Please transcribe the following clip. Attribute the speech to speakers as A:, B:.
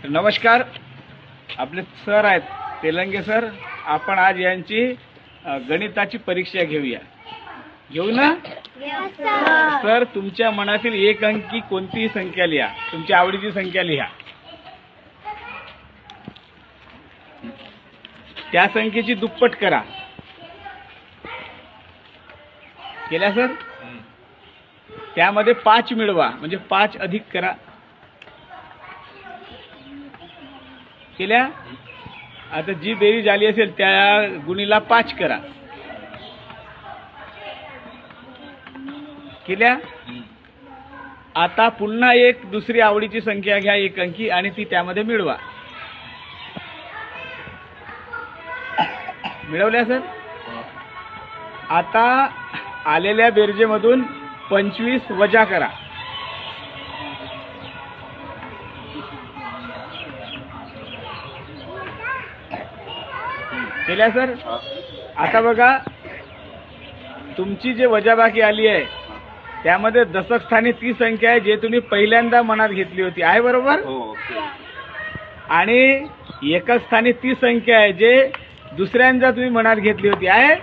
A: नमस्कार, आपले सर आहेत तेलंगे सर. आपण आज यांची गणिताची परीक्षा घेऊया. घेऊ ना सर? तुमच्या मनातील एक अंकी कोणतीही संख्या लिहा, तुमच्या आवडीची संख्या लिहा. त्या संख्येची दुप्पट करा. केल्या सर? त्यामध्ये 5 मिळवा, म्हणजे 5 अधिक करा. केल्या? आता जी बेरीज आली असेल त्या गुणीला 5 करा. केल्या? आता पुन्हा एक दुसरी आवडीची संख्या घ्या, एक अंकी, आणि ती त्यामध्ये मिळवा. मिळवल्या सर? आता आलेल्या बेरजेमधून 25 वजा करा. केल्या सर? आता बघा, तुमची जे वजाबाकी आली आहे त्यामध्ये दशक स्थानी ती संख्या आहे जे तुम्ही पहिल्यांदा मनात घेतली होती, आहे बरोबर? आणि एकक स्थानी ती संख्या आहे जे दुसऱ्यांदा तुम्ही मनात घेतली होती, आहे?